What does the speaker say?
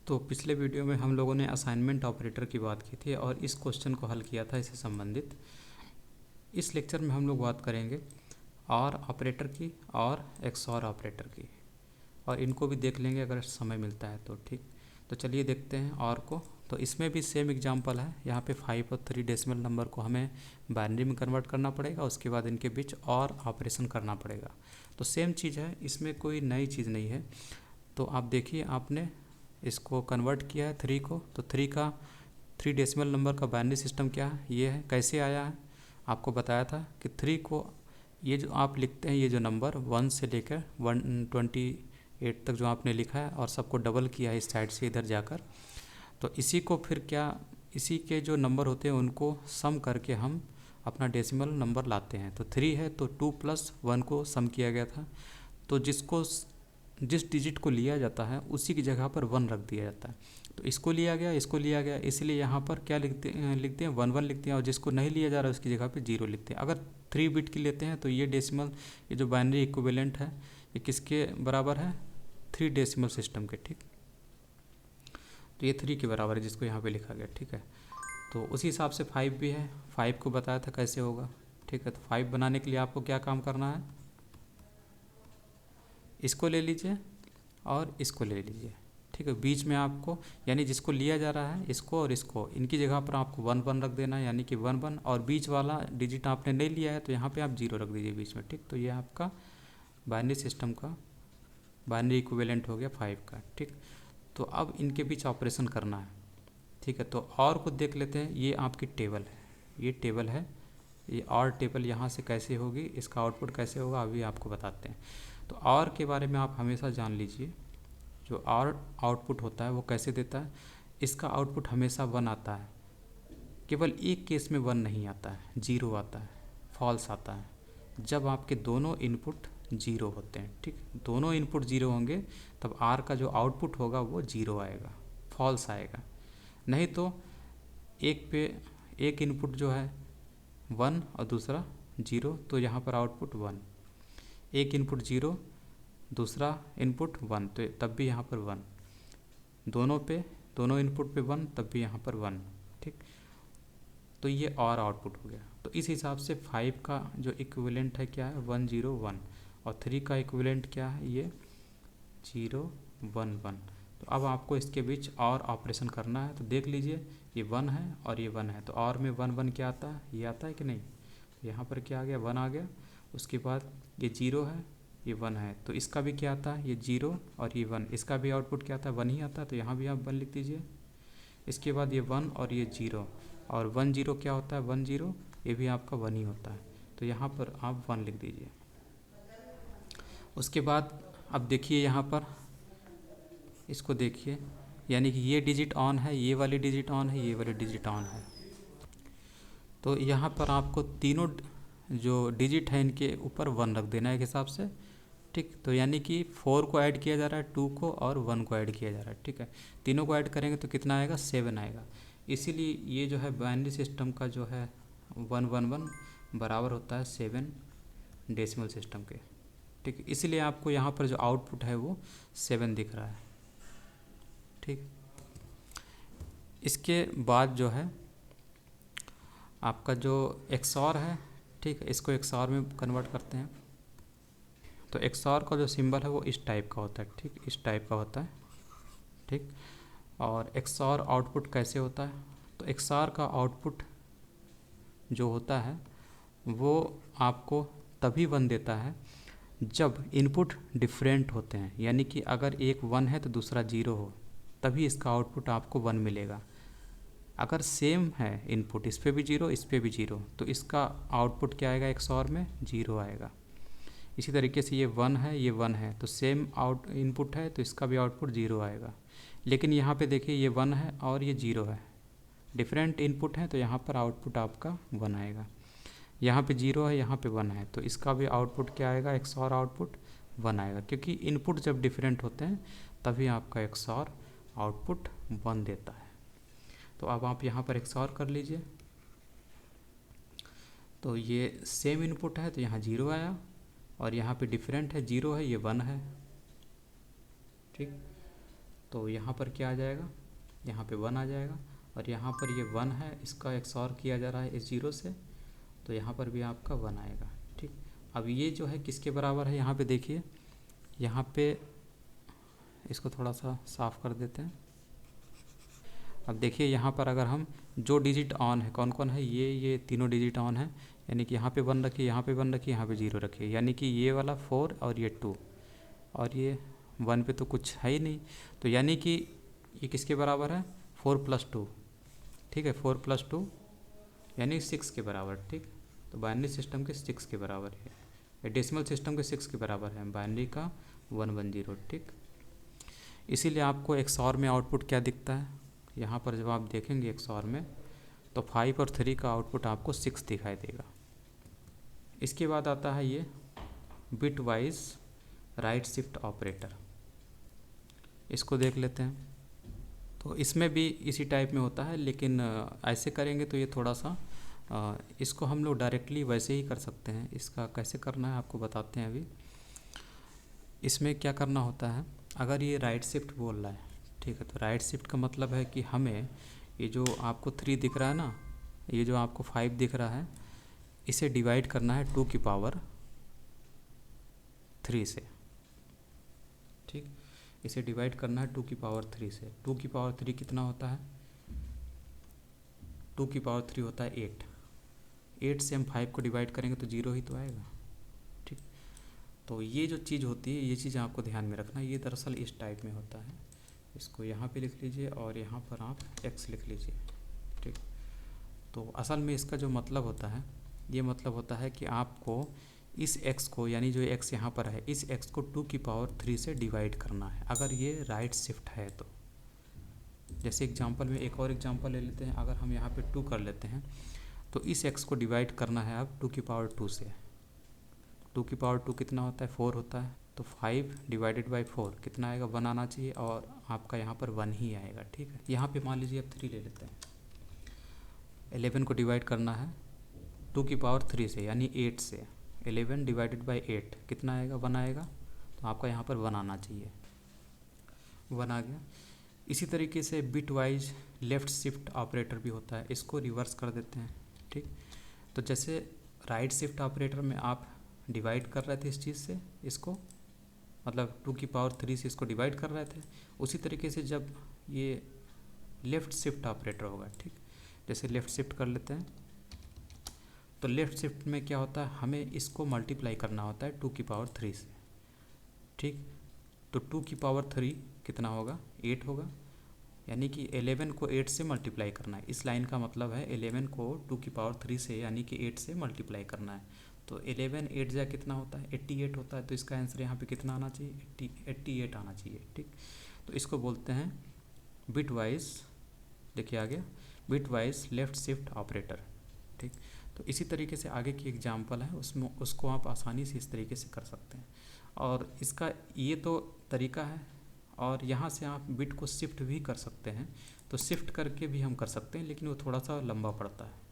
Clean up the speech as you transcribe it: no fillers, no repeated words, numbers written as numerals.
तो पिछले वीडियो में हम लोगों ने असाइनमेंट ऑपरेटर की बात की थी और इस क्वेश्चन को हल किया था इससे संबंधित। इस लेक्चर में हम लोग बात करेंगे और ऑपरेटर की और एक्सऑर ऑपरेटर की, और इनको भी देख लेंगे अगर समय मिलता है तो। ठीक, तो चलिए देखते हैं और को। तो इसमें भी सेम एग्जांपल है। यहाँ पे 5 और 3 डेसिमल नंबर को हमें बाइनरी में कन्वर्ट करना पड़ेगा, उसके बाद इनके बीच और ऑपरेशन करना पड़ेगा। तो सेम चीज़ है, इसमें कोई नई चीज़ नहीं है। तो आप देखिए, आपने इसको कन्वर्ट किया है 3 को, तो 3 डेसिमल नंबर का बाइनरी सिस्टम क्या है, ये है। कैसे आया है आपको बताया था कि 3 को ये जो आप लिखते हैं, ये जो नंबर 1 से लेकर 128 तक जो आपने लिखा है और सबको डबल किया है इस साइड से इधर जाकर, तो इसी को फिर क्या, इसी के जो नंबर होते हैं उनको सम करके हम अपना डेसिमल नंबर लाते हैं। तो 3 है तो 2 + 1 को सम किया गया था, तो जिस डिजिट को लिया जाता है उसी की जगह पर 1 रख दिया जाता है। तो इसको लिया गया, इसलिए यहाँ पर क्या लिखते हैं 1 लिखते हैं, और जिसको नहीं लिया जा रहा है उसकी जगह पे 0 लिखते हैं। अगर 3 बिट की लेते हैं तो ये डेसिमल, ये जो बाइनरी इक्विवेलेंट है, ये किसके बराबर है, 3 डेसिमल सिस्टम के। ठीक, तो ये 3 के बराबर है जिसको यहाँ पे लिखा गया। ठीक है, तो उसी हिसाब से 5 भी है। 5 को बताया था कैसे होगा। ठीक है, तो 5 बनाने के लिए आपको क्या काम करना है, इसको ले लीजिए और इसको ले लीजिए। ठीक है, बीच में आपको, यानी जिसको लिया जा रहा है इसको और इसको, इनकी जगह पर आपको 1 रख देना है, यानी कि 1, और बीच वाला डिजिट आपने नहीं लिया है तो यहाँ पे आप 0 रख दीजिए बीच में। ठीक, तो ये आपका बाइनरी सिस्टम का बाइनरी इक्विवेलेंट हो गया 5 का। ठीक, तो अब इनके बीच ऑपरेशन करना है। ठीक है, तो और कुछ देख लेते हैं। ये आपकी टेबल है, ये टेबल है, ये और टेबल यहाँ से कैसे होगी, इसका आउटपुट कैसे होगा अभी आपको बताते हैं। तो और के बारे में आप हमेशा जान लीजिए, जो और आउटपुट होता है वो कैसे देता है। इसका आउटपुट हमेशा 1 आता है, केवल एक केस में 1 नहीं आता है, 0 आता है, फॉल्स आता है, जब आपके दोनों इनपुट 0 होते हैं। ठीक, दोनों इनपुट 0 होंगे तब आर का जो आउटपुट होगा वो 0 आएगा, फॉल्स आएगा। नहीं तो एक इनपुट जो है 1 और दूसरा 0, तो यहाँ पर आउटपुट 1। एक इनपुट 0, दूसरा इनपुट 1, तो तब भी यहाँ पर 1। दोनों इनपुट पे 1, तब भी यहाँ पर 1। ठीक, तो ये और आउटपुट हो गया। तो इस हिसाब से 5 का जो इक्विवेलेंट है क्या है, 1 0 1, और 3 का इक्विवेलेंट क्या है, ये 0 1 1। तो अब आपको इसके बीच और ऑपरेशन करना है। तो देख लीजिए, ये 1 है और ये 1 है, तो और में 1 1 क्या आता है, ये आता है कि नहीं। यहाँ पर क्या आ गया, 1 आ गया। उसके बाद ये 0 है, ये 1 है, तो इसका भी क्या आता है, ये 0 और ये 1, इसका भी आउटपुट क्या आता है, 1 ही आता है, तो यहाँ भी आप 1 लिख दीजिए। इसके बाद ये 1 और ये 0, और 1 0 क्या होता है, 1 0, ये भी आपका 1 ही होता है, तो यहाँ पर आप 1 लिख दीजिए। उसके बाद अब देखिए यहाँ पर, इसको देखिए, यानी कि ये डिजिट ऑन है, ये वाली डिजिट ऑन है, ये वाली डिजिट ऑन है, तो यहाँ पर आपको तीनों जो डिजिट है इनके ऊपर 1 रख देना है एक हिसाब से। ठीक, तो यानी कि 4 को ऐड किया जा रहा है, 2 को और 1 को ऐड किया जा रहा है। ठीक है, तीनों को ऐड करेंगे तो कितना आएगा, 7 आएगा। इसीलिए ये जो है बाइनरी सिस्टम का जो है 1 1 1 बराबर होता है 7 डेसिमल सिस्टम के। ठीक, इसीलिए आपको यहाँ पर जो आउटपुट है वो 7 दिख रहा है। ठीक, इसके बाद जो है आपका जो एक्सऑर है, ठीक है, इसको एक्सऑर में कन्वर्ट करते हैं। तो एक्सऑर का जो सिंबल है वो इस टाइप का होता है। ठीक, इस टाइप का होता है। ठीक, और एक्सऑर आउटपुट कैसे होता है, तो एक्सऑर का आउटपुट जो होता है वो आपको तभी 1 देता है जब इनपुट डिफरेंट होते हैं, यानी कि अगर एक 1 है तो दूसरा 0 हो, तभी इसका आउटपुट आपको 1 मिलेगा। अगर सेम है इनपुट, इस पर भी 0 इस पर भी 0, तो इसका आउटपुट क्या आएगा, एक्सऑर में 0 आएगा। इसी तरीके से ये 1 है, ये 1 है, तो सेम इनपुट है तो इसका भी आउटपुट 0 आएगा। लेकिन यहाँ पे देखिए, ये 1 है और ये 0 है, डिफरेंट इनपुट है, तो यहाँ पर आउटपुट आपका 1 आएगा। यहाँ पे 0 है, यहाँ पे 1 है, तो इसका भी आउटपुट क्या आएगा, एक्सऑर आउटपुट 1 आएगा, क्योंकि इनपुट जब डिफरेंट होते हैं तभी आपका एक्सऑर आउटपुट 1 देता है। तो अब आप यहाँ पर एक्सऑर कर लीजिए। तो ये सेम इनपुट है तो यहाँ 0 आया, और यहाँ पे डिफरेंट है, 0 है, ये 1 है। ठीक, तो यहाँ पर क्या आ जाएगा, यहाँ पे 1 आ जाएगा, और यहाँ पर ये 1 है, इसका XOR किया जा रहा है इस 0 से, तो यहाँ पर भी आपका 1 आएगा। ठीक, अब ये जो है किसके बराबर है, यहाँ पे देखिए, यहाँ पे इसको थोड़ा सा साफ़ कर देते हैं। अब देखिए यहाँ पर अगर हम जो डिजिट ऑन है, कौन कौन है, ये तीनों डिजिट ऑन है, यानी कि यहाँ पे 1 रखिए, यहाँ पे 1 रखिए, यहाँ पे 0 रखिए, यानी कि ये वाला 4 और ये 2, और ये 1 पे तो कुछ है ही नहीं, तो यानी कि ये किसके बराबर है, 4 + 2। ठीक है, 4 + 2 यानी 6 के बराबर। ठीक, तो बाइनरी सिस्टम के 6 के बराबर है, डेसिमल सिस्टम के 6 के बराबर है, बाइनरी का 110। ठीक, इसीलिए आपको XOR में आउटपुट क्या दिखता है, यहाँ पर जब आप देखेंगे XOR में, तो 5 और 3 का आउटपुट आपको 6 दिखाई देगा। इसके बाद आता है ये bit wise right shift operator, इसको देख लेते हैं। तो इसमें भी इसी टाइप में होता है, लेकिन ऐसे करेंगे तो ये थोड़ा सा इसको हम लोग डायरेक्टली वैसे ही कर सकते हैं। इसका कैसे करना है आपको बताते हैं अभी। इसमें क्या करना होता है, अगर ये राइट शिफ्ट बोल रहा है, ठीक है, तो राइट शिफ्ट का मतलब है कि हमें ये जो आपको 3 दिख रहा है ना, ये जो आपको 5 दिख रहा है, इसे डिवाइड करना है 2 की पावर 3 से। ठीक, इसे डिवाइड करना है 2 की पावर 3 से। 2 की पावर 3 कितना होता है, 2 की पावर 3 होता है 8। 8 से हम 5 को डिवाइड करेंगे तो 0 ही तो आएगा। ठीक, तो ये जो चीज़ होती है, ये चीज़ आपको ध्यान में रखना, ये दरअसल इस टाइप में होता है। इसको यहाँ पे लिख लीजिए और यहाँ पर आप x लिख लीजिए। ठीक, तो असल में इसका जो मतलब होता है, ये मतलब होता है कि आपको इस x को, यानी जो x यहाँ पर है, इस x को 2 की पावर 3 से डिवाइड करना है, अगर ये राइट शिफ्ट है तो। जैसे एग्जांपल में एक और एग्जांपल ले लेते हैं, अगर हम यहाँ पे 2 कर लेते हैं, तो इस x को डिवाइड करना है अब 2 की पावर 2 से। 2 की पावर 2 कितना होता है, 4 होता है, तो 5 डिवाइडेड बाई 4 कितना आएगा, 1 आना चाहिए, और आपका यहाँ पर 1 ही आएगा। ठीक है, यहाँ पे मान लीजिए अब 3 ले लेते हैं। 11 को डिवाइड करना है 2 की पावर 3 से, यानी 8 से। 11 डिवाइडेड बाई 8 कितना आएगा, 1 आएगा, तो आपका यहाँ पर 1 आना चाहिए, 1 आ गया। इसी तरीके से bit wise left shift operator भी होता है, इसको रिवर्स कर देते हैं। ठीक, तो जैसे राइट शिफ्ट ऑपरेटर में आप डिवाइड कर रहे थे इस चीज़ से, इसको मतलब 2 की पावर 3 से इसको डिवाइड कर रहे थे, उसी तरीके से जब ये लेफ़्ट शिफ्ट ऑपरेटर होगा, ठीक, जैसे लेफ़्ट शिफ्ट कर लेते हैं, तो लेफ़्ट शिफ्ट में क्या होता है, हमें इसको मल्टीप्लाई करना होता है 2 की पावर 3 से। ठीक, तो 2 की पावर 3 कितना होगा, 8 होगा, यानी कि 11 को 8 से मल्टीप्लाई करना है। इस लाइन का मतलब है 11 को 2 की पावर 3 से यानी कि 8 से मल्टीप्लाई करना है। तो 11 8 जा कितना होता है, 88 होता है, तो इसका आंसर यहाँ पे कितना आना चाहिए, 88 आना चाहिए। ठीक, तो इसको बोलते हैं बिट वाइज, देखिए आ गया, bit wise left shift operator. ठीक, तो इसी तरीके से आगे की एग्जांपल है, उसमें उसको आप आसानी से इस तरीके से कर सकते हैं। और इसका ये तो तरीका है, और यहाँ से आप बिट को शिफ्ट भी कर सकते हैं, तो शिफ्ट करके भी हम कर सकते हैं, लेकिन वो थोड़ा सा लंबा पड़ता है।